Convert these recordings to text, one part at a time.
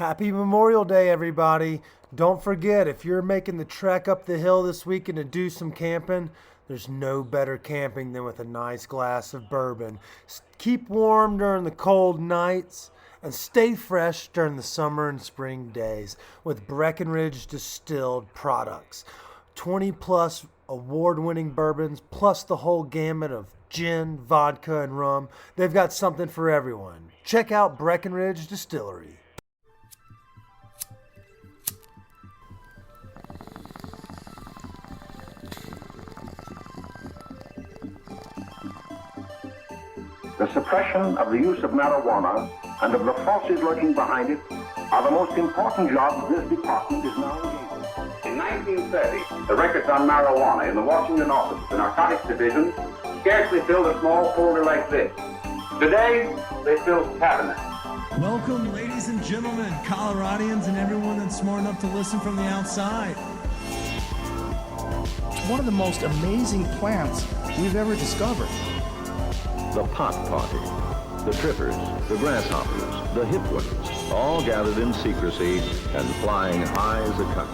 Happy Memorial Day, everybody. Don't forget, if you're making the trek up the hill this weekend to do some camping, there's no better camping than with a nice glass of bourbon. Keep warm during the cold nights and stay fresh during the summer and spring days with Breckenridge distilled products. 20 plus award-winning bourbons plus the whole gamut of gin, vodka, and rum. They've got something for everyone. Check out Breckenridge Distillery. The suppression of the use of marijuana and of the forces lurking behind it are the most important jobs this department is now engaged in. In 1930, the records on marijuana in the Washington office of the Narcotics Division scarcely filled a small folder like this. Today, they fill cabinets. Welcome, ladies and gentlemen, Coloradians, and everyone that's smart enough to listen from the outside. It's one of the most amazing plants we've ever discovered. The pot party, the trippers, the grasshoppers, the hip ones, all gathered in secrecy and flying high as a kite.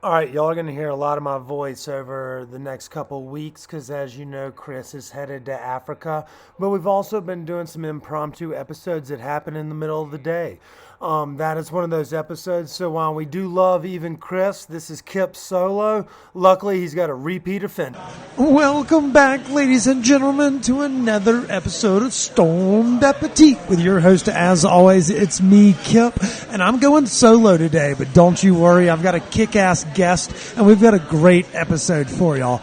All right, y'all are going to hear a lot of my voice over the next couple weeks because, as you know, Chris is headed to Africa. But we've also been doing some impromptu episodes that happen in the middle of the day. That is one of those episodes. So while we do love even Chris, this is Kip solo. Luckily, he's got a repeat offender. Welcome back, ladies and gentlemen, to another episode of Stoned Appetit with your host, as always, it's me, Kip, and I'm going solo today, but don't you worry, I've got a kick-ass guest, and we've got a great episode for y'all.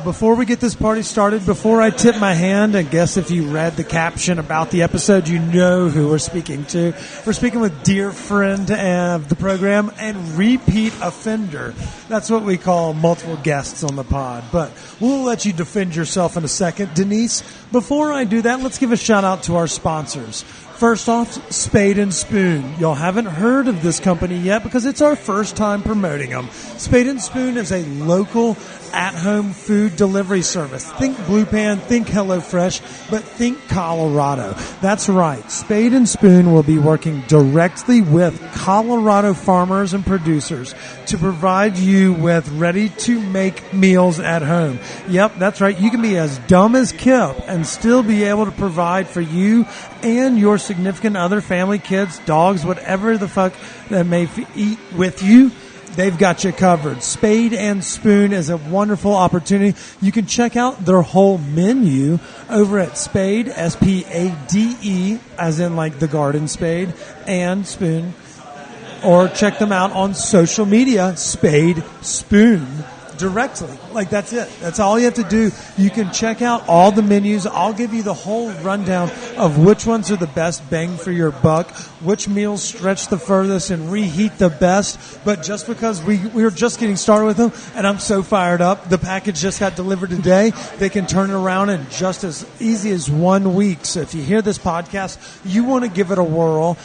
Before we get this party started, before I tip my hand, I guess if you read the caption about the episode, you know who we're speaking to. We're speaking with dear friend of the program and repeat offender. That's what we call multiple guests on the pod, but we'll let you defend yourself in a second. Denise, before I do that, let's give a shout out to our sponsors. First off, Spade and Spoon. Y'all haven't heard of this company yet because it's our first time promoting them. Spade and Spoon is a local at-home food delivery service. Think Blue Pan, think HelloFresh, but think Colorado. That's right. Spade and Spoon will be working directly with Colorado farmers and producers to provide you with ready-to-make meals at home. Yep, that's right. You can be as dumb as Kip and still be able to provide for you and your significant other, family, kids, dogs, whatever the fuck that may eat with you. They've got you covered. Spade and Spoon is a wonderful opportunity. You can check out their whole menu over at Spade, S-P-A-D-E, as in like the garden spade, and Spoon. Or check them out on social media, Spade Spoon, directly. Like, that's it. That's all you have to do. You can check out all the menus. I'll give you the whole rundown of which ones are the best bang for your buck, which meals stretch the furthest and reheat the best. But just because we were just getting started with them, and I'm so fired up, the package just got delivered today. They can turn it around in just as easy as 1 week. So if you hear this podcast, you want to give it a whirl,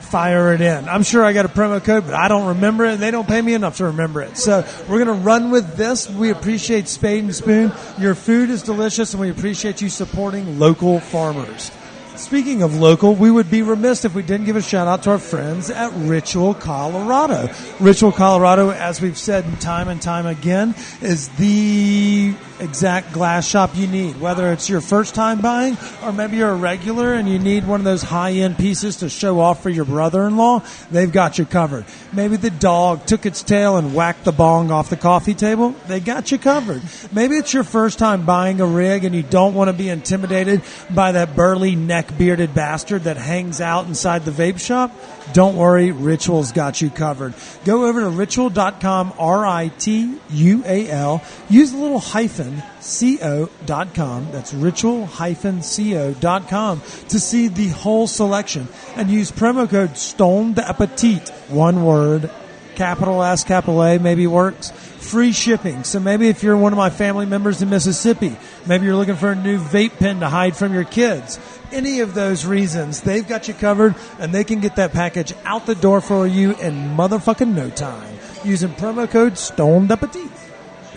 fire it in. I'm sure I got a promo code, but I don't remember it, and they don't pay me enough to remember it. So we're going to run with this. We appreciate Spade and Spoon. Your food is delicious, and we appreciate you supporting local farmers. Speaking of local, we would be remiss if we didn't give a shout out to our friends at Ritual Colorado. Ritual Colorado, as we've said time and time again, is the exact glass shop you need. Whether it's your first time buying or maybe you're a regular and you need one of those high-end pieces to show off for your brother-in-law, they've got you covered. Maybe the dog took its tail and whacked the bong off the coffee table, they got you covered. Maybe it's your first time buying a rig and you don't want to be intimidated by that burly neck-bearded bastard that hangs out inside the vape shop. Don't worry, Ritual's got you covered. Go over to ritual.com, R-I-T-U-A-L. Use the little hyphen, co.com. That's ritual-co.com to see the whole selection. And use promo code Stoned Appetit, one word, capital S, capital A, maybe works. Free shipping. So maybe if you're one of my family members in Mississippi, maybe you're looking for a new vape pen to hide from your kids. Any of those reasons, they've got you covered, and they can get that package out the door for you in motherfucking no time using promo code Stoned Appetit.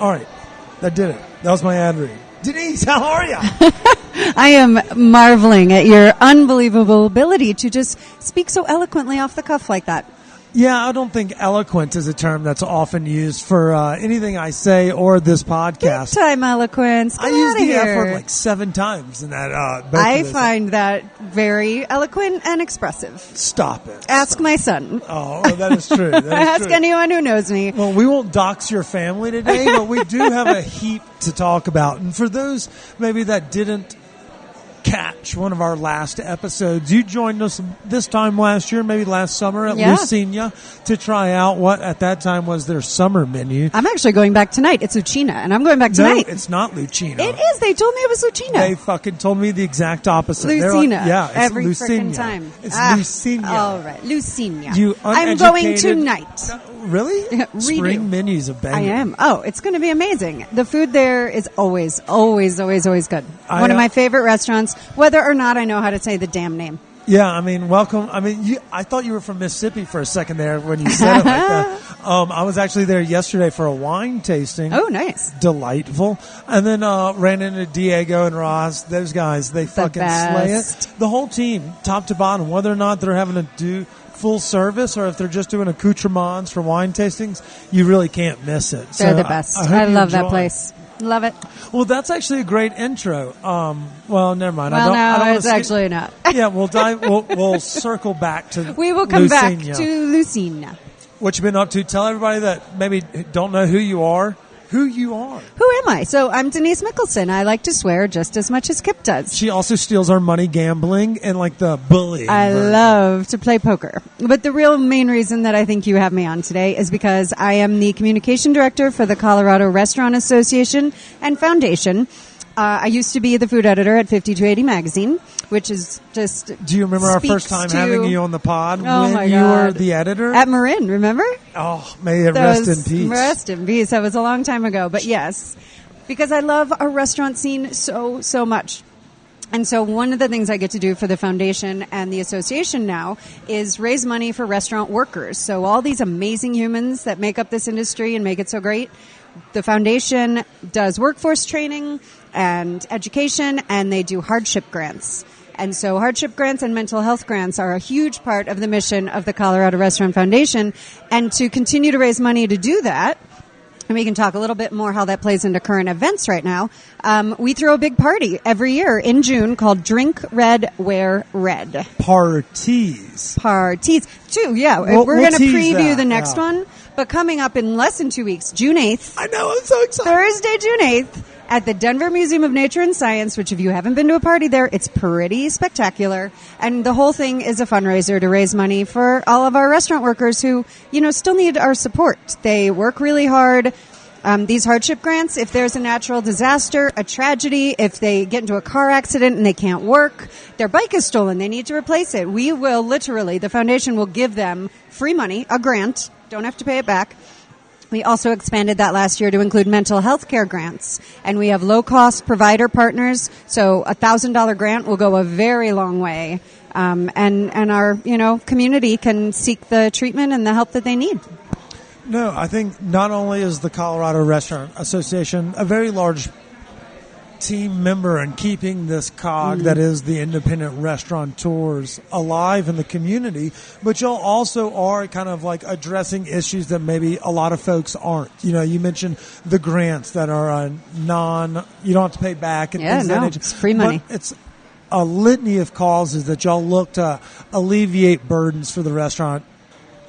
All right, that did it. That was my ad read. Denise, how are you? I am marveling at your unbelievable ability to just speak so eloquently off the cuff like that. Yeah, I don't think eloquent is a term that's often used for anything I say or this podcast. Big time eloquence. I used the F word like 7 times in that. I find that very eloquent and expressive. Stop it. Ask my son. Oh, well, that is true. That is Ask true. anyone who knows me. Well, we won't dox your family today, but we do have a heap to talk about. And for those maybe that didn't catch one of our last episodes, you joined us this time last year, maybe last summer at Lucinia to try out what at that time was their summer menu. I'm actually going back tonight. It's Lucina, and I'm going back tonight. No, it's not Lucina. It is. They told me it was Lucina. They fucking told me the exact opposite. Lucina. Like, yeah, it's every Lucinia. freaking time. It's Lucinia. All right, Lucinia. You I'm going uneducated- tonight. Really? Redo. Spring menu's a banger. I am. Oh, it's going to be amazing. The food there is always good. One of my favorite restaurants, whether or not I know how to say the damn name. Yeah, I mean, welcome. I mean, I thought you were from Mississippi for a second there when you said it like that. I was actually there yesterday for a wine tasting. Oh, nice. Delightful. And then ran into Diego and Ross. Those guys, they fucking slay it. The whole team, top to bottom, whether or not they're having to do full service or if they're just doing accoutrements for wine tastings, you really can't miss it. They're the best. I love that place. Love it. Well, that's actually a great intro. Well, never mind. Well, I don't it's actually not. Yeah, we'll circle back to We will come back Lucinia. to Lucina. What you've been up to? Tell everybody that maybe don't know who you are. Who you are. Who am I? So I'm Denise Mickelson. I like to swear just as much as Kip does. She also steals our money gambling and like the bullying. I version. love to play poker. But the real main reason that I think you have me on today is because I am the communication director for the Colorado Restaurant Association and Foundation. I used to be the food editor at 5280 Magazine, which is just... Do you remember our first time having you on the pod Oh my when you God. were the editor? At Marin, remember? Oh, may it rest in peace. Rest in peace. That was a long time ago. But yes, because I love our restaurant scene so much. And so one of the things I get to do for the foundation and the association now is raise money for restaurant workers. So all these amazing humans that make up this industry and make it so great. The foundation does workforce training and education, and they do hardship grants. And so hardship grants and mental health grants are a huge part of the mission of the Colorado Restaurant Foundation. And to continue to raise money to do that, and we can talk a little bit more how that plays into current events right now, we throw a big party every year in June called Drink Red, Wear Red. Parties. Too, yeah. We're We're going to tease preview that, the next one. But coming up in less than 2 weeks, June 8th. I know, I'm so excited. Thursday, June 8th, at the Denver Museum of Nature and Science, which if you haven't been to a party there, it's pretty spectacular. And the whole thing is a fundraiser to raise money for all of our restaurant workers who, still need our support. They work really hard. These hardship grants, if there's a natural disaster, a tragedy, if they get into a car accident and they can't work, their bike is stolen, they need to replace it. We will literally, the foundation will give them free money, a grant, don't have to pay it back. We also expanded that last year to include mental health care grants. And we have low-cost provider partners, so a $1,000 grant will go a very long way. And our, community can seek the treatment and the help that they need. No, I think not only is the Colorado Restaurant Association a very large team member in keeping this cog that is the independent restaurateurs alive in the community, but y'all also are kind of like addressing issues that maybe a lot of folks aren't. You mentioned the grants that are you don't have to pay back. And it's free money. But it's a litany of causes that y'all look to alleviate burdens for the restaurant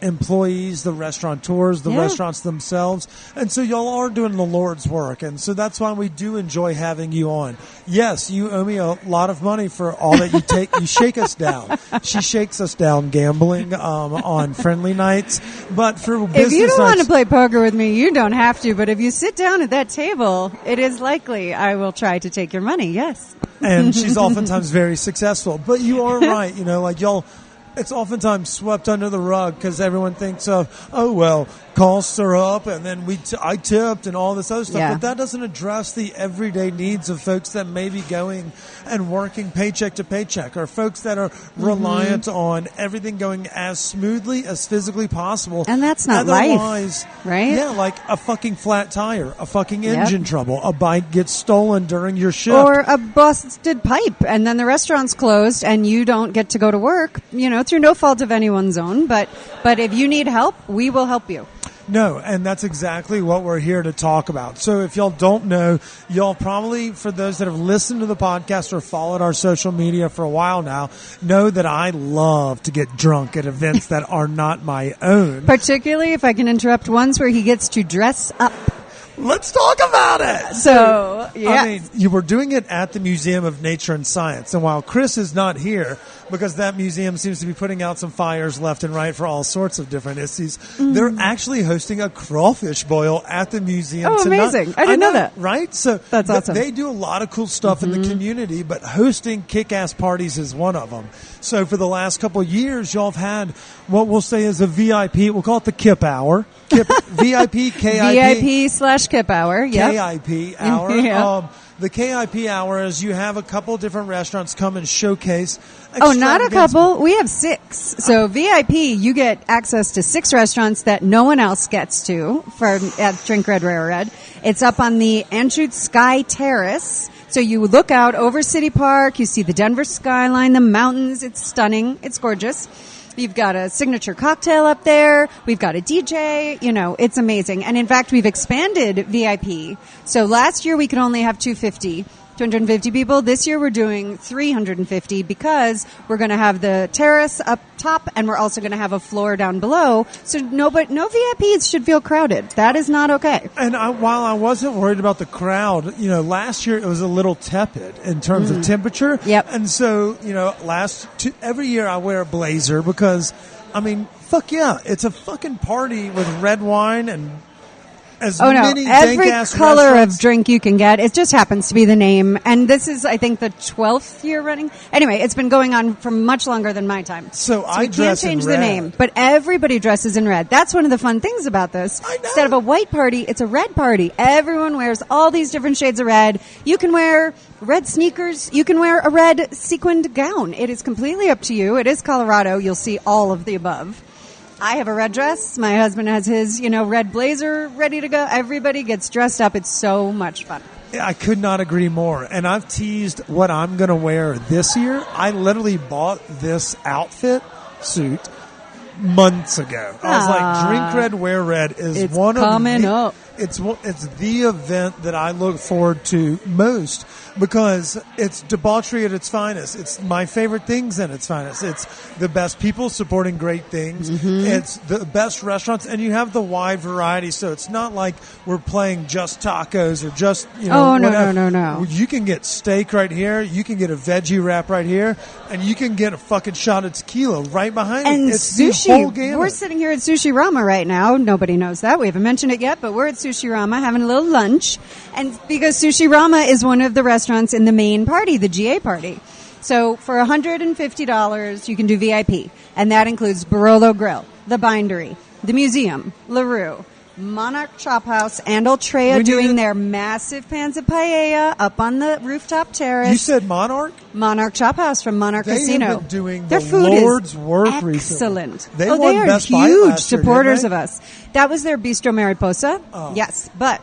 employees, the restaurateurs, the restaurants themselves. And so y'all are doing the Lord's work. And so that's why we do enjoy having you on. Yes, you owe me a lot of money for all that you take. You shake us down. She shakes us down gambling on friendly nights. But for business if you don't nights, want to play poker with me, you don't have to. But if you sit down at that table, it is likely I will try to take your money. Yes. And she's oftentimes very successful. But you are right. Like y'all, it's oftentimes swept under the rug because everyone thinks of, costs are up, and then I tipped and all this other stuff. Yeah. But that doesn't address the everyday needs of folks that may be going and working paycheck to paycheck, or folks that are reliant on everything going as smoothly as physically possible. And that's not Otherwise, life, right? Yeah, like a fucking flat tire, a fucking engine trouble, a bike gets stolen during your shift. Or a busted pipe, and then the restaurant's closed, and you don't get to go to work, through no fault of anyone's own. But if you need help, we will help you. No, and that's exactly what we're here to talk about. So if y'all don't know, y'all probably, for those that have listened to the podcast or followed our social media for a while now, know that I love to get drunk at events that are not my own. Particularly, if I can interrupt, ones where he gets to dress up. Let's talk about it. So, yeah. I mean, you were doing it at the Museum of Nature and Science. And while Chris is not here, because that museum seems to be putting out some fires left and right for all sorts of different issues, they're actually hosting a crawfish boil at the museum tonight. Amazing. I didn't know that. Right? So that's awesome. They do a lot of cool stuff in the community, but hosting kick-ass parties is one of them. So for the last couple of years, y'all have had what we'll say is a VIP. We'll call it the Kip Hour. VIP, KIP. VIP/Kip Hour. Yep. KIP Hour. Yeah. The KIP Hour is you have a couple different restaurants come and showcase. Oh, not a couple. We have 6. So VIP, you get access to 6 restaurants that no one else gets to at Drink Red, Rare Red. It's up on the Anschutz Sky Terrace. So you look out over City Park, you see the Denver skyline, the mountains. It's stunning. It's gorgeous. You've got a signature cocktail up there. We've got a DJ. It's amazing. And in fact, we've expanded VIP. So last year we could only have 250 people. This year we're doing 350 because we're going to have the terrace up top, and we're also going to have a floor down below. So no VIPs should feel crowded. That is not okay. And while I wasn't worried about the crowd, last year it was a little tepid in terms of temperature. Yep. And so, every year I wear a blazer because, fuck yeah, it's a fucking party with red wine and many every dank-ass color restaurants. of drink you can get. It just happens to be the name. And this is, I think, the 12th year running. Anyway, it's been going on for much longer than my time. So I we dress can't change in the red. name. But everybody dresses in red. That's one of the fun things about this. I know. Instead of a white party, it's a red party. Everyone wears all these different shades of red. You can wear red sneakers. You can wear a red sequined gown. It is completely up to you. It is Colorado. You'll see all of the above. I have a red dress. My husband has his, red blazer ready to go. Everybody gets dressed up. It's so much fun. I could not agree more. And I've teased what I'm going to wear this year. I literally bought this suit months ago. I was like, Drink Red, Wear Red is it's one of coming up. It's the event that I look forward to most because it's debauchery at its finest. It's my favorite things at its finest. It's the best people supporting great things. It's the best restaurants, and you have the wide variety. So it's not like we're playing just tacos or just whatever. No. You can get steak right here. You can get a veggie wrap right here, and you can get a fucking shot of tequila right behind and it. It's sushi. the whole gamut. We're sitting here at Sushi Rama right now. Nobody knows that. We haven't mentioned it yet, but we're at Sushi Rama having a little lunch. And because Sushi Rama is one of the restaurants in the main party, the GA party. So for $150, you can do VIP. And that includes Barolo Grill, the Bindery, the Museum, LaRue, Monarch Chop House, and Ultrea doing their massive pans of paella up on the rooftop terrace. You said Monarch? Monarch Chop House from Monarch They Casino. have been doing Their the food Lord's is work excellent. recently. They they won are Best Buy huge last year, supporters didn't of they? us. That was their Bistro Mariposa. Oh. Yes, but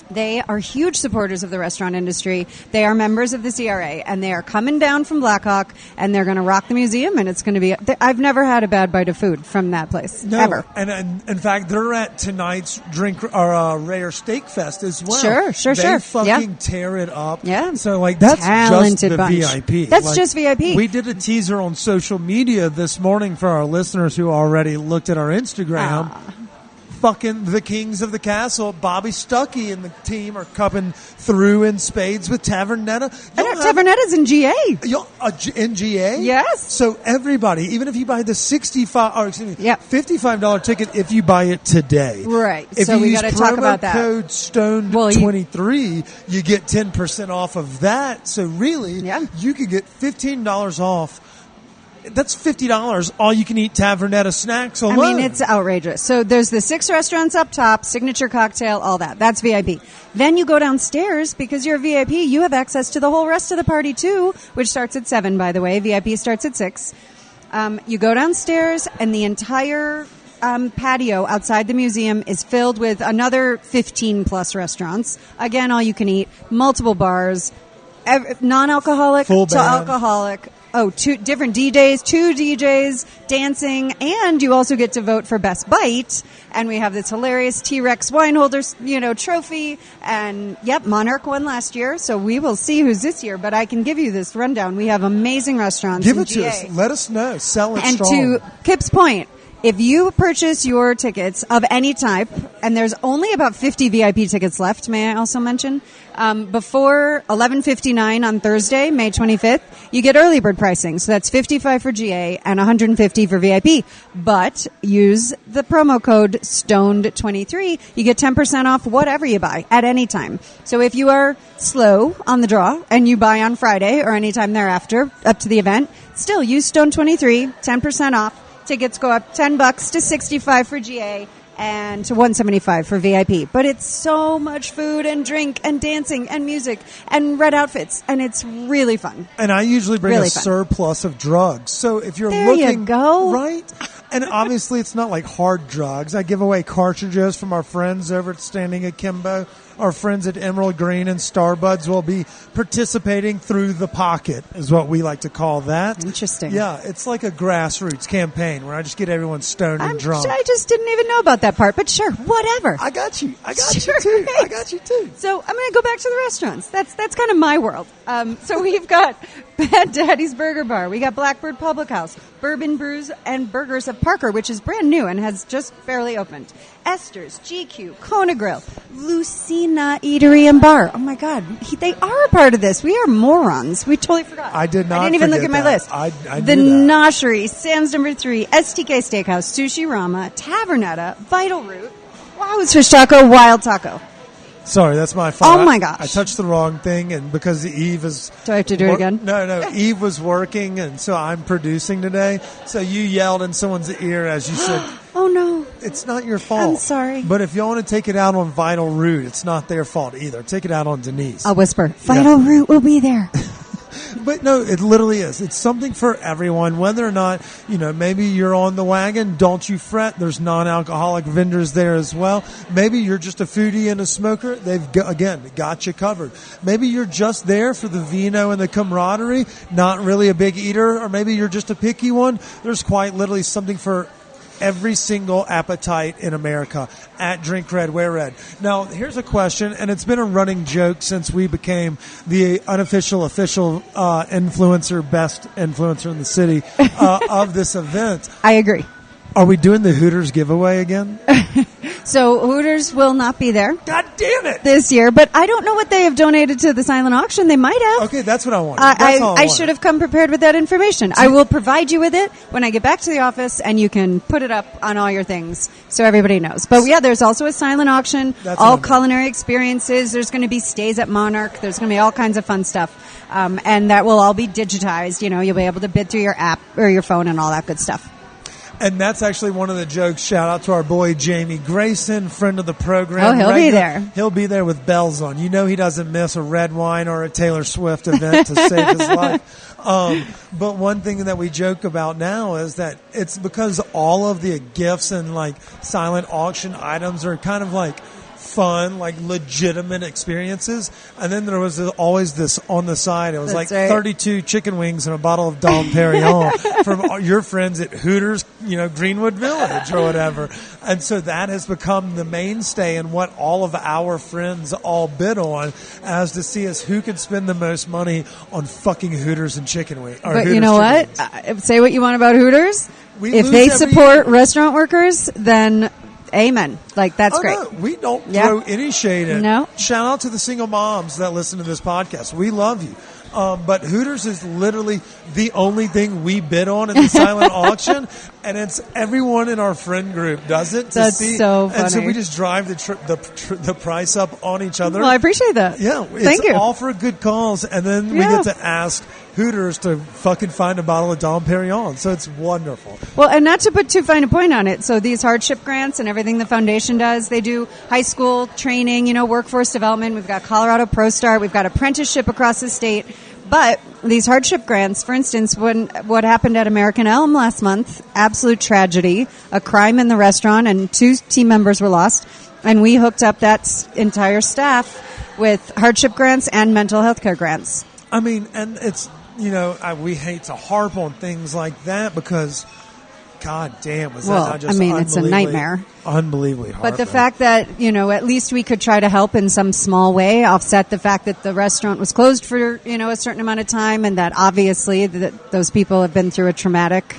they are huge supporters of the restaurant industry. They are members of the CRA, and they are coming down from Blackhawk, and they're going to rock the museum, and it's going to be... I've never had a bad bite of food from that place, ever. And in fact, they're at tonight's Rare Steak Fest as well. Sure. They fucking tear it up. Yeah. So, that's Talented just the bunch. VIP. That's just VIP. We did a teaser on social media this morning for our listeners who already looked at our Instagram. Fucking the Kings of the Castle, Bobby Stuckey and the team are coming through in spades with Tavernetta. Tavernetta's in GA. In GA? Yes. So everybody, even if you buy the $55 ticket, if you buy it today. Right. If So you we use got to talk about that. code STONED23, you get 10% off of that. So really, you could get $15 off that's $50 all you can eat Tavernetta snacks alone. I mean, it's outrageous. So there's the 6 restaurants up top, signature cocktail, all that. That's VIP. Then you go downstairs because you're a VIP. You have access to the whole rest of the party too, which starts at 7, by the way. VIP starts at 6. You go downstairs and the entire patio outside the museum is filled with another 15 plus restaurants. Again, all you can eat, multiple bars, non-alcoholic Full to band. alcoholic. Oh, 2 different DJs, 2 DJs dancing, and you also get to vote for Best Bite. And we have this hilarious T-Rex wine holder, trophy. And yep, Monarch won last year, so we will see who's this year. But I can give you this rundown. We have amazing restaurants. Give in it to GA. us. Let us know. Sell it And strong. to Kip's point, if you purchase your tickets of any type, and there's only about 50 VIP tickets left, may I also mention, before 11:59 on Thursday, May 25th, you get early bird pricing. So that's $55 for GA and $150 for VIP. But use the promo code STONED23. You get 10% off whatever you buy at any time. So if you are slow on the draw and you buy on Friday or anytime thereafter up to the event, still use STONE23, 10% off. Tickets go up $10 to $65 for GA and to $175 for VIP. But it's so much food and drink and dancing and music and red outfits, and it's really fun. And I usually bring Really a fun. surplus of drugs. So if you're There you looking, go. right? And obviously it's not like hard drugs. I give away cartridges from our friends over at Standing Akimbo. Our friends at Emerald Green and Starbuds will be participating through the pocket, is what we like to call that. Interesting. Yeah, it's like a grassroots campaign where I just get everyone stoned and drunk. I just didn't even know about that part, but sure, whatever. I got you. I got Sure, you too. great. I got you too. So I'm going to go back to the restaurants. That's kind of my world. So we've got Bad Daddy's Burger Bar. We got Blackbird Public House, Bourbon Brews and Burgers of Parker, which is brand new and has just barely opened. Esther's, GQ, Kona Grill, Lucina Eatery and Bar. Oh my God, they are a part of this. We are morons. We totally forgot. I did not I didn't even look forget at my that. list. I the knew that. Noshery, Sam's No. 3, STK Steakhouse, Sushi Rama, Tavernetta, Vital Root, Wow's Fish Taco, Wild Taco. Sorry, that's my fault. Oh, my gosh. I touched the wrong thing, and because Eve is... Do I have to do it again? No. Eve was working, and so I'm producing today. So you yelled in someone's ear as you said, Oh no. it's not your fault. I'm sorry. But if you want to take it out on Vital Root, it's not their fault either. Take it out on Denise. I'll whisper. Vital Root will be there. But no, it literally is. It's something for everyone, whether or not, maybe you're on the wagon. Don't you fret. There's non-alcoholic vendors there as well. Maybe you're just a foodie and a smoker. They've, got you covered. Maybe you're just there for the vino and the camaraderie, not really a big eater, or maybe you're just a picky one. There's quite literally something for every single appetite in America at Drink Red, Wear Red. Now, here's a question, and it's been a running joke since we became the official influencer, best influencer in the city of this event. I agree. Are we doing the Hooters giveaway again? So Hooters will not be there God damn it! this year, but I don't know what they have donated to the silent auction. They might have. Okay, that's what I want. That's all I I wanted. should have come prepared with that information. I will provide you with it when I get back to the office, and you can put it up on all your things so everybody knows. But yeah, there's also a silent auction, That's all what I meant. culinary experiences. There's going to be stays at Monarch. There's going to be all kinds of fun stuff, and that will all be digitized. You'll be able to bid through your app or your phone and all that good stuff. And that's actually one of the jokes. Shout out to our boy Jamie Grayson, friend of the program. Oh, he'll be there. He'll be there with bells on. He doesn't miss a red wine or a Taylor Swift event to save his life. But one thing that we joke about now is that it's because all of the gifts and silent auction items are kind of fun, legitimate experiences. And then there was always this on the side. It was That's right. 32 chicken wings and a bottle of Dom Perignon from your friends at Hooters, Greenwood Village or whatever. And so that has become the mainstay and what all of our friends all bid on as to see us who can spend the most money on fucking Hooters and chicken wings. But you know what? Say what you want about Hooters. We If lose they every support year. restaurant workers, then amen. That's great. No, we don't Yeah. throw any shade in. No. Shout out to the single moms that listen to this podcast. We love you. But Hooters is literally the only thing we bid on in the silent auction, and it's everyone in our friend group does it. To That's see, so And so funny. we just drive the price up on each other. Well, I appreciate that. Yeah, it's Thank you. all for good cause, and then we Yeah. get to ask Hooters to fucking find a bottle of Dom Perignon. So it's wonderful. Well, and not to put too fine a point on it. So these hardship grants and everything the foundation does, they do high school training, workforce development. We've got Colorado Pro Start. We've got apprenticeship across the state. But these hardship grants, for instance, what happened at American Elm last month, absolute tragedy, a crime in the restaurant, and 2 team members were lost. And we hooked up that entire staff with hardship grants and mental health care grants. I mean, and it's, we hate to harp on things like that because, God damn, was that not just it's a nightmare. Unbelievably hard. But the fact that, at least we could try to help in some small way, offset the fact that the restaurant was closed for, a certain amount of time, and that obviously those people have been through a traumatic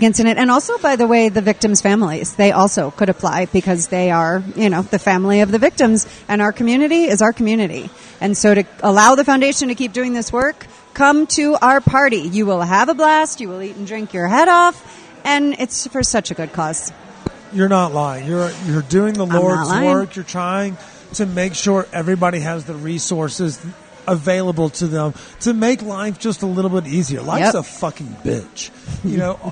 incident. And also, by the way, the victims' families, they also could apply because they are, the family of the victims, and our community is our community. And so to allow the foundation to keep doing this work, come to our party. You will have a blast. You will eat and drink your head off. And it's for such a good cause. You're not lying. You're doing the Lord's work. You're trying to make sure everybody has the resources available to them to make life just a little bit easier. Life's a fucking bitch,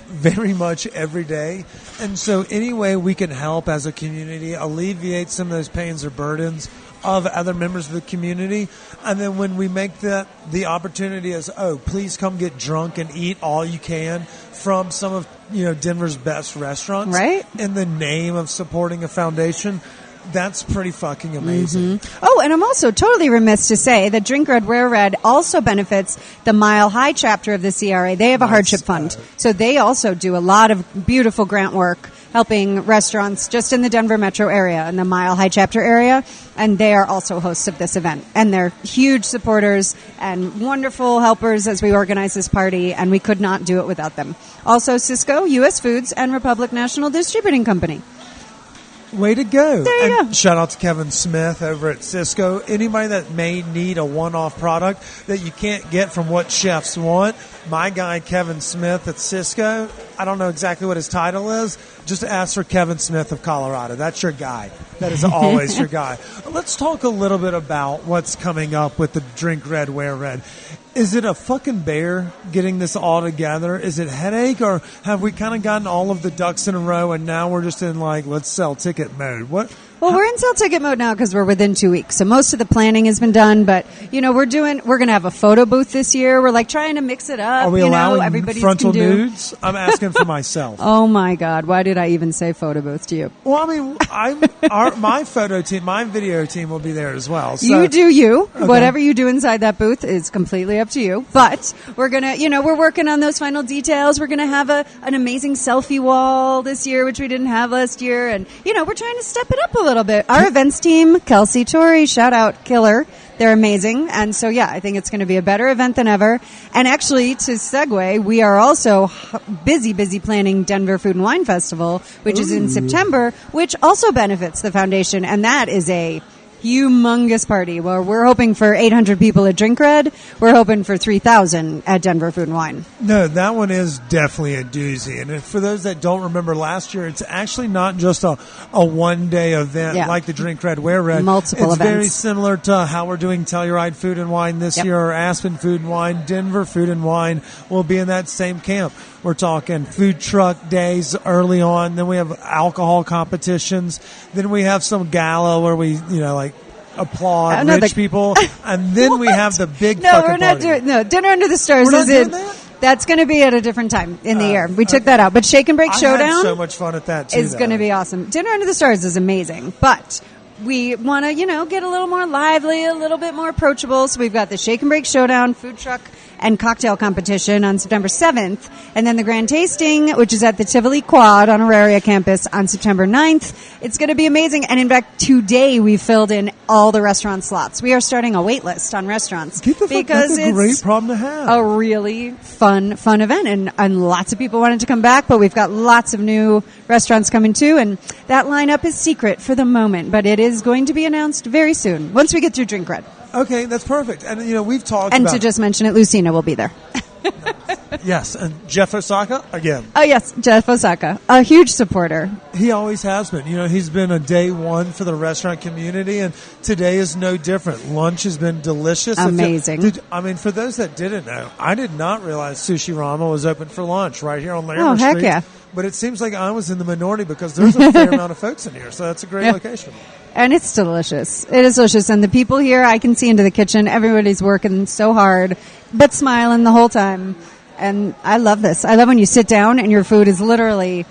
very much every day. And so any way we can help as a community alleviate some of those pains or burdens of other members of the community. And then when we make the opportunity as, please come get drunk and eat all you can from some of, Denver's best restaurants. Right. In the name of supporting a foundation. That's pretty fucking amazing. Mm-hmm. Oh, and I'm also totally remiss to say that Drink Red, Wear Red also benefits the Mile High chapter of the CRA. They have a hardship fund. So they also do a lot of beautiful grant work helping restaurants just in the Denver metro area and the Mile High chapter area. And they are also hosts of this event. And they're huge supporters and wonderful helpers as we organize this party. And we could not do it without them. Also, Cisco, U.S. Foods, and Republic National Distributing Company. Way to go. There you go. Shout out to Kevin Smith over at Cisco. Anybody that may need a one-off product that you can't get from what chefs want, my guy Kevin Smith at Cisco, I don't know exactly what his title is, just ask for Kevin Smith of Colorado. That's your guy. That is always your guy. Let's talk a little bit about what's coming up with the Drink Red, Wear Red. Is it a fucking bear getting this all together? Is it headache, or have we kind of gotten all of the ducks in a row and now we're just in let's sell ticket mode? Well, we're in sell ticket mode now because we're within 2 weeks. So most of the planning has been done, but we're going to have a photo booth this year. We're trying to mix it up. Are we allowing everybody's frontal can do. nudes? I'm asking for myself. Oh my God. Why did I even say photo booth to you? Well, I mean, my photo team, my video team will be there as well. So. You do you. Okay. Whatever you do inside that booth is completely up to you. But we're going to, we're working on those final details. We're going to have an amazing selfie wall this year, which we didn't have last year. And, we're trying to step it up a little bit. Our events team, Kelsey Torrey, shout out, killer. They're amazing. And so, I think it's going to be a better event than ever. And actually, to segue, we are also busy planning Denver Food and Wine Festival, which is in September, which also benefits the foundation. And that is a humongous party where we're hoping for 800 people at Drink Red. We're hoping for 3,000 at Denver Food and Wine. No, that one is definitely a doozy. And for those that don't remember last year, it's actually not just a one-day event like the Drink Red, Wear Red. Multiple events. It's very similar to how we're doing Telluride Food and Wine this year, or Aspen Food and Wine. Denver Food and Wine will be in that same camp. We're talking food truck days early on. Then we have alcohol competitions. Then we have some gala where we, applaud rich people. And then we have the big No, we're not doing Dinner Under the Stars we're not doing that? That's going to be at a different time in the year. We took that out. But Shake and Break Showdown. I had so much fun at that, too. Is going to be awesome. Dinner Under the Stars is amazing. But we want to, get a little more lively, a little bit more approachable. So we've got the Shake and Break Showdown, food truck, and cocktail competition on September 7th. And then the Grand Tasting, which is at the Tivoli Quad on Auraria campus on September 9th. It's going to be amazing. And in fact, today we filled in all the restaurant slots. We are starting a wait list on restaurants. That's a great problem to have. A really fun event. And lots of people wanted to come back, but we've got lots of new restaurants coming too. And that lineup is secret for the moment, but it is going to be announced very soon once we get through Drink Red. Okay, that's perfect. And, we've talked and about... to just mention it, Lucina will be there. Yes, and Jeff Osaka, again. Oh, yes, Jeff Osaka, a huge supporter. He always has been. He's been a day one for the restaurant community, and today is no different. Lunch has been delicious. Amazing. For those that didn't know, I did not realize Sushi Rama was open for lunch right here on Larimer Oh, heck Street. yeah. But it seems like I was in the minority because there's a fair amount of folks in here, so that's a great location. And it's delicious. It is delicious. And the people here, I can see into the kitchen. Everybody's working so hard, but smiling the whole time. And I love this. I love when you sit down and your food is literally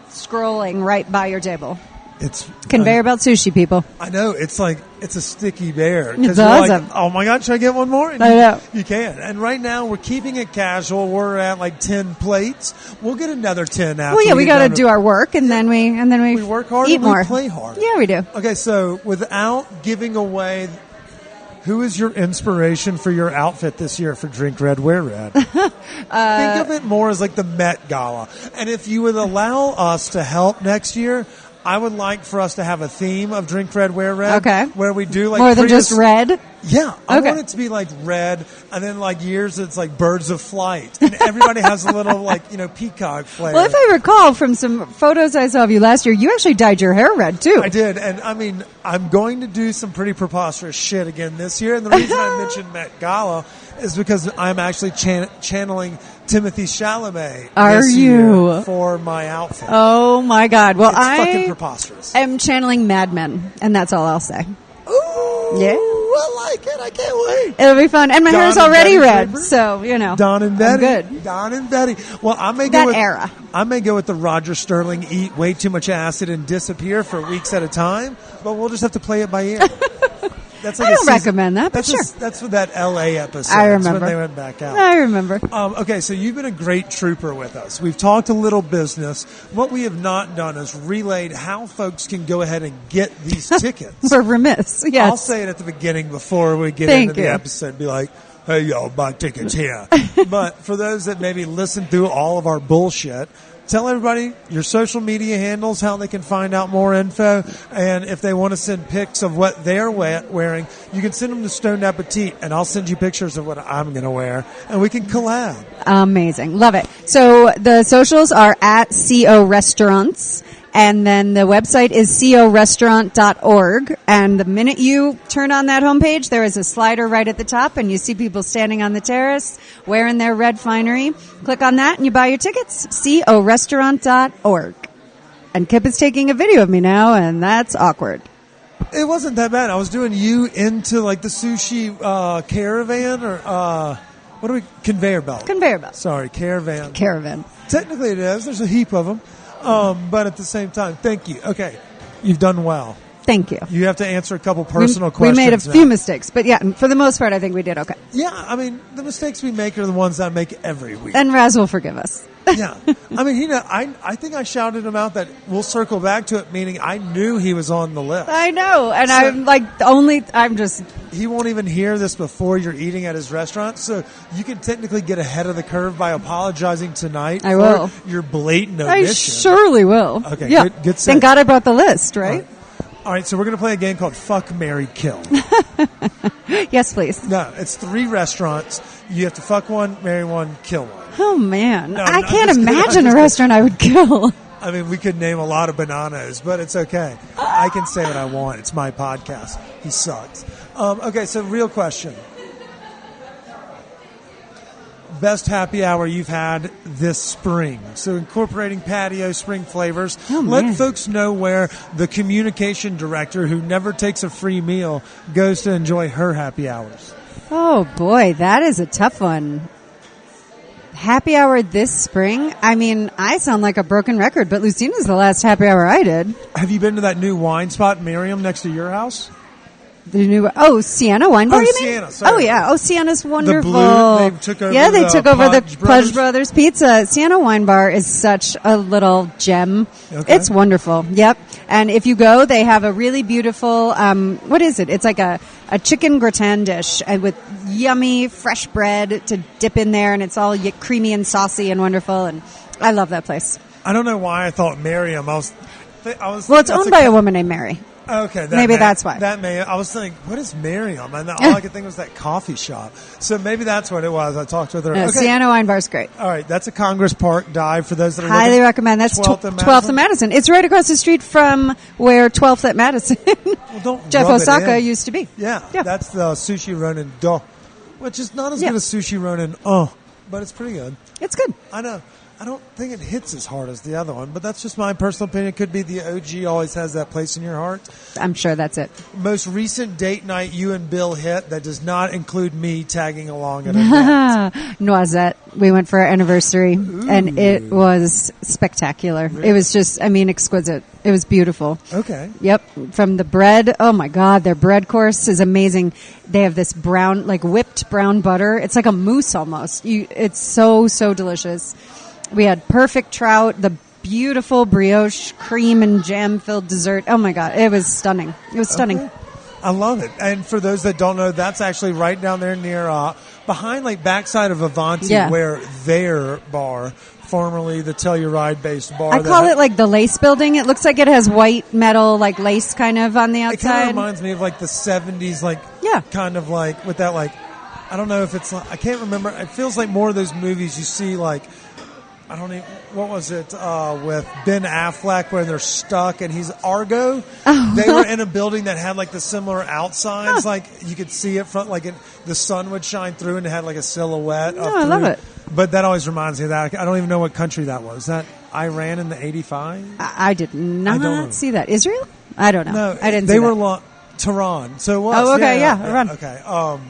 scrolling right by your table. It's Conveyor belt sushi, people. I know. It's like, it's a sticky bear. 'Cause It's you're awesome. like, oh my God, should I get one more? And I know. You can. And right now we're keeping it casual. We're at like 10 plates. We'll get another 10 after. Well, yeah, we get got to done do our work, and then we We work hard eat and more. we play hard. Yeah, we do. Okay, so without giving away, who is your inspiration for your outfit this year for Drink Red, Wear Red? Think of it more as like the Met Gala. And if you would allow us to help next year, I would like for us to have a theme of Drink Red, Wear Red. Okay. Where we do like More than just red. Yeah, I Okay. want it to be like red, and then like years it's like Birds of Flight, and everybody has a little like peacock flavor. Well, if I recall from some photos I saw of you last year, you actually dyed your hair red too. I did, and I mean, I'm going to do some pretty preposterous shit again this year, and the reason I mentioned Met Gala is because I'm actually channeling Timothy Chalamet Are this you? year for my outfit. Oh my God! Well, It's fucking I preposterous. am channeling Mad Men, and that's all I'll say. Ooh, Yeah. I like it. I can't wait. It'll be fun, and my Don hair's and already Betty red, Draper? so Don and Betty. I'm good. Don and Betty. Well, I may go That with era. I may go with the Roger Sterling eat way too much acid and disappear for weeks at a time, but we'll just have to play it by ear. That's like I a don't season- recommend that, but that's sure. that's what that LA episode. I That's remember. when they went back out. I remember. Okay, so you've been a great trooper with us. We've talked a little business. What we have not done is relayed how folks can go ahead and get these tickets. We're remiss. Yes. I'll say it at the beginning before we get Thank into you. the episode. Be like, hey, y'all, buy tickets here. But for those that maybe listen through all of our bullshit, tell everybody your social media handles, how they can find out more info, and if they want to send pics of what they're wearing, you can send them to Stoned Appetit, and I'll send you pictures of what I'm going to wear, and we can collab. Amazing. Love it. So the socials are at CO Restaurants, and then the website is corestaurant.org. And the minute you turn on that homepage, there is a slider right at the top, and you see people standing on the terrace wearing their red finery. Click on that, and you buy your tickets. corestaurant.org. And Kip is taking a video of me now, and that's awkward. It wasn't that bad. I was doing you into like the sushi caravan or what do we conveyor belt? Conveyor belt. Sorry, caravan. Caravan. Technically, it is. There's a heap of them, but at the same time, thank you. Okay, you've done well. Thank you. You have to answer a couple personal questions. We made a now. few mistakes, but yeah, for the most part, I think we did okay. Yeah, I mean, the mistakes we make are the ones I make every week. And Raz will forgive us. Yeah. I mean, I think I shouted him out that we'll circle back to it, meaning I knew he was on the list. I know, and So- I'm like, I'm just, He won't even hear this before you're eating at his restaurant, so you can technically get ahead of the curve by apologizing tonight I for will. your blatant I omission. surely will. Okay, yeah. good Thank set. God I brought the list, right? All right, so we're going to play a game called Fuck, Marry, Kill. Yes, please. No, it's 3 restaurants. You have to fuck one, marry one, kill one. Oh, man. No, I I'm can't just kidding. imagine I'm a just restaurant I would kill. I mean, we could name a lot of bananas, but it's okay. I can say what I want. It's my podcast. He sucks. Okay, so real question. Best happy hour you've had this spring. So incorporating patio spring flavors. Oh, Let man. folks know where the communication director who never takes a free meal goes to enjoy her happy hours. Oh, boy, that is a tough one. Happy hour this spring? I mean, I sound like a broken record, but Lucina's the last happy hour I did. Have you been to that new wine spot, Miriam, next to your house? The new Sienna Wine Bar, Oh, you mean? Sienna, sorry. Oh, yeah. Oh, Sienna's wonderful. Blue, they took over yeah, they the took over the Pudge Pudge Brothers Pizza. Sienna Wine Bar is such a little gem. Okay. It's wonderful. Yep. And if you go, they have a really beautiful, what is it? It's like a chicken gratin dish and with yummy fresh bread to dip in there, and it's all creamy and saucy and wonderful, and I love that place. I don't know why I thought Miriam. I was Well, it's owned by a woman named Mary. Okay, Maybe that's why. I was thinking, what is Miriam? And all I could think was that coffee shop. So maybe that's what it was. I talked with her. No, Okay. Sienna Wine Bar's great. All right, that's a Congress Park dive for those that are Highly looking. recommend. That's 12th and Madison. It's right across the street from where 12th at Madison Don't Jeff rub it Osaka in. used to be. Yeah, Yeah. that's the Sushi Ronin which is not as Yeah. good as Sushi Ronin but it's pretty good. It's good. I know. I don't think it hits as hard as the other one, but that's just my personal opinion. It could be the OG always has that place in your heart. I'm sure that's it. Most recent date night you and Bill hit that does not include me tagging along at events. Noisette. We went for our anniversary, and it was spectacular. Really? It was just, exquisite. It was beautiful. Okay. Yep. From the bread. Oh my God. Their bread course is amazing. They have this brown, like whipped brown butter. It's like a mousse almost. It's so, so delicious. We had perfect trout, the beautiful brioche cream and jam filled dessert. Oh my God. It was stunning. It was stunning. Okay. I love it. And for those that don't know, that's actually right down there near, behind like backside of Avanti, Yeah. where their bar, formerly the Telluride based bar. I call it like the lace building. It looks like it has white metal, like lace kind of on the It kind of outside. reminds me of like the 70s, like, Yeah. kind of like with that, like, I don't know if it's, I can't remember. It feels like more of those movies you see, like, I don't even, what was it, with Ben Affleck where they're stuck and he's Argo? Oh. They were in a building that had like the similar outsides, like you could see it from, like the sun would shine through and it had like a silhouette. No, I love it. But that always reminds me of that. I don't even know what country that was. That Iran in the 85? I did don't know. not see that. Israel? I don't know. No, I didn't they see were that. Tehran. So it was. Oh, okay, yeah, Iran. Okay.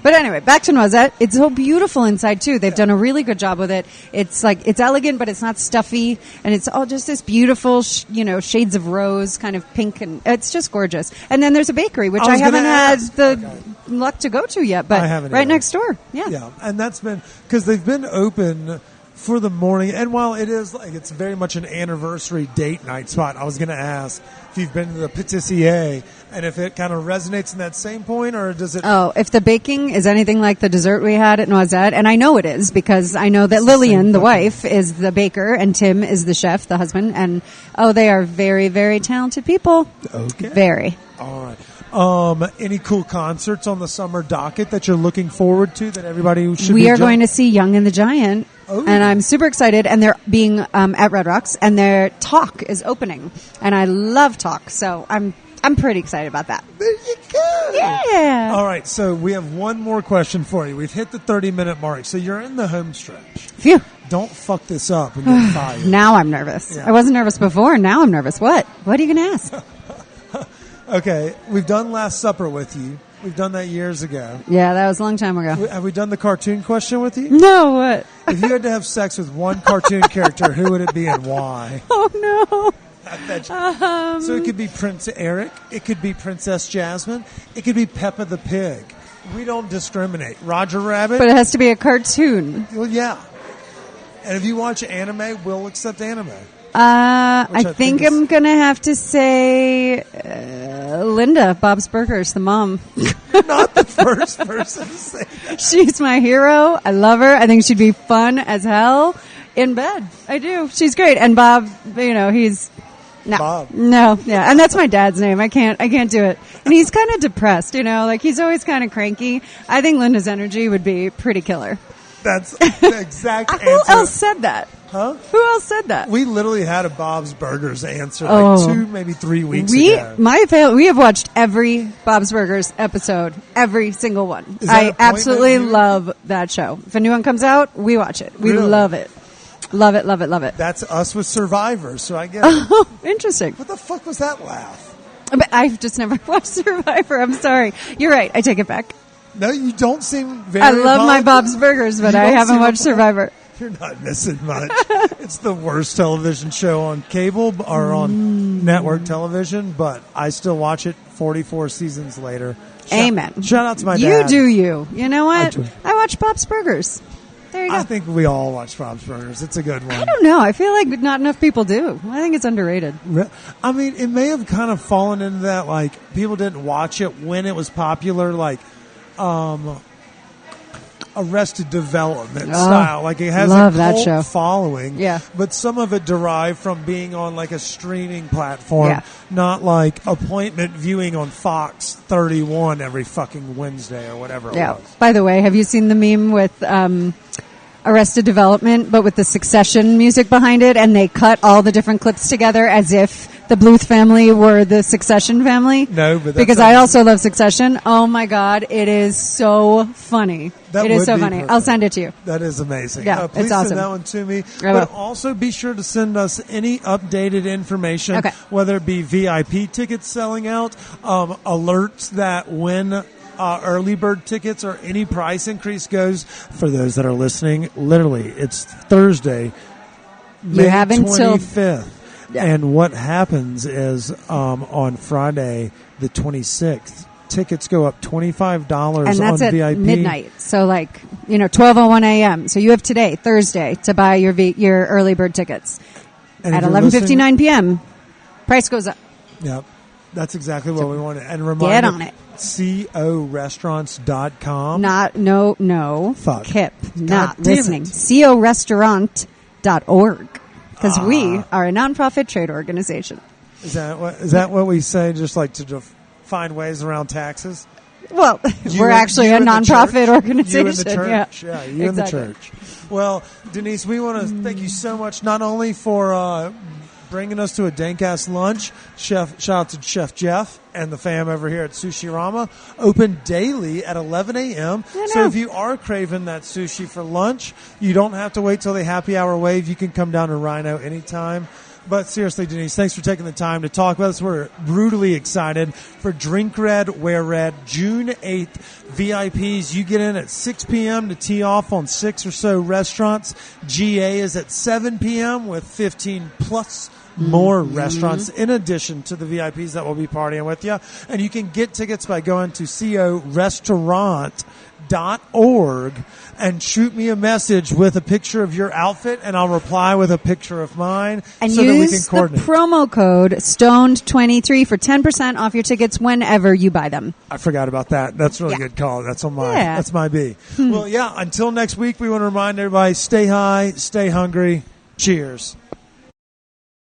But anyway, back to Noisette. It's so beautiful inside too. They've done a really good job with it. It's like, it's elegant, but it's not stuffy. And it's all just this beautiful, shades of rose, kind of pink. And it's just gorgeous. And then there's a bakery, which I haven't had the luck to go to yet, but I haven't right either. next door. Yeah. Yeah. And that's been, because they've been open for the morning. And while it is like, it's very much an anniversary date night spot, I was going to ask if you've been to the Patissier and if it kind of resonates in that same point, or does it? Oh, if the baking is anything like the dessert we had at Noisette, and I know it is because I know that Lillian, the wife, is the baker and Tim is the chef, the husband, and they are very, very talented people. Okay. Very. All right. Any cool concerts on the summer docket that you're looking forward to that everybody should We are going to see Young and the Giant, and I'm super excited. And they're being at Red Rocks, and their Talk is opening, and I love Talk, so I'm pretty excited about that. There you go. Yeah. All right, so we have one more question for you. We've hit the 30-minute mark, so you're in the home stretch. Phew. Don't fuck this up and get fired. Now I'm nervous. Yeah. I wasn't nervous before. Now I'm nervous. What are you going to ask? Okay, we've done Last Supper with you. We've done that years ago. Yeah, that was a long time ago. Have we done the cartoon question with you? No, what? If you had to have sex with one cartoon character, who would it be and why? Oh, no. I bet you. So it could be Prince Eric. It could be Princess Jasmine. It could be Peppa the Pig. We don't discriminate. Roger Rabbit. But it has to be a cartoon. Well, yeah. And if you watch anime, we'll accept anime. I think I'm going to have to say Linda, Bob's Burgers, the mom. You're not the first person to say that. She's my hero. I love her. I think she'd be fun as hell in bed. I do. She's great. And Bob, he's... No, Bob. No, yeah, and that's my dad's name. I can't do it. And he's kind of depressed, like he's always kind of cranky. I think Linda's energy would be pretty killer. That's the exact answer. Who else said that? Huh? Who else said that? We literally had a Bob's Burgers answer like 2, maybe 3 weeks ago. We have watched every Bob's Burgers episode, every single one. Is that I a point absolutely that you- love that show. If a new one comes out, we watch it. We Really? love it. Love it, love it, love it. That's us with Survivor, so I get it. Oh, interesting. What the fuck was that laugh? But I've just never watched Survivor. I'm sorry. You're right. I take it back. No, you don't seem very I love my apologetic. Bob's Burgers, but You I don't haven't seem watched Survivor. You're not missing much. It's the worst television show on cable or on network television, but I still watch it 44 seasons later. Amen. Shout out to my You dad. do you. You know what? I do. I watch Bob's Burgers. There you go. I think we all watch Bob's Burgers. It's a good one. I don't know. I feel like not enough people do. I think it's underrated. I mean, it may have kind of fallen into that, like, people didn't watch it when it was popular. Like, Arrested Development style. Like it has love a that cult show. following. Yeah. But some of it derived from being on like a streaming platform, Yeah. not like appointment viewing on Fox 31 every fucking Wednesday or whatever it was. By the way, have you seen the meme with Arrested Development, but with the Succession music behind it, and they cut all the different clips together as if the Bluth family were the Succession family? No, but that's because I also love Succession. Oh my God, it is so funny. That It is would so be funny. perfect. I'll send it to you. That is amazing. Yeah, Please it's awesome. send that one to me. I But will. also be sure to send us any updated information, Okay. whether it be VIP tickets selling out, alerts that when early bird tickets or any price increase goes. For those that are listening, literally, it's Thursday, May have until- 25th. Yeah. And what happens is on Friday, the 26th, tickets go up $25 And that's on at VIP. midnight. So 12:01 a.m. So you have today, Thursday, to buy your early bird tickets. And At if you're 11:59 p.m., price goes up. Yep. That's exactly what we wanted. And Get remind on it. corestaurants.com. No. Fuck. Kip. God Not damn listening. it. corestaurant.org. Because we are a nonprofit trade organization. Is that what we say, just like to find ways around taxes? Well, You we're and- actually you a and the nonprofit church. organization. You and the church. Yeah, You and the Exactly. church. Well, Denise, we want to thank you so much, not only for bringing us to a dank-ass lunch. Shout out to Chef Jeff and the fam over here at Sushi Rama. Open daily at 11 a.m. So if you are craving that sushi for lunch, you don't have to wait till the happy hour wave. You can come down to Rhino anytime. But seriously, Denise, thanks for taking the time to talk with us. We're brutally excited for Drink Red, Wear Red, June 8th. VIPs, you get in at 6 p.m. to tee off on 6 or so restaurants. GA is at 7 p.m. with 15 plus more restaurants in addition to the VIPs that will be partying with you. And you can get tickets by going to corestaurant.org and shoot me a message with a picture of your outfit, and I'll reply with a picture of mine And so that we can use the coordinate. promo code STONED23 for 10% off your tickets whenever you buy them. I forgot about that. That's a really Yeah. good call. That's on my. Yeah. That's my B. Well, yeah. Until next week, we want to remind everybody: stay high, stay hungry. Cheers.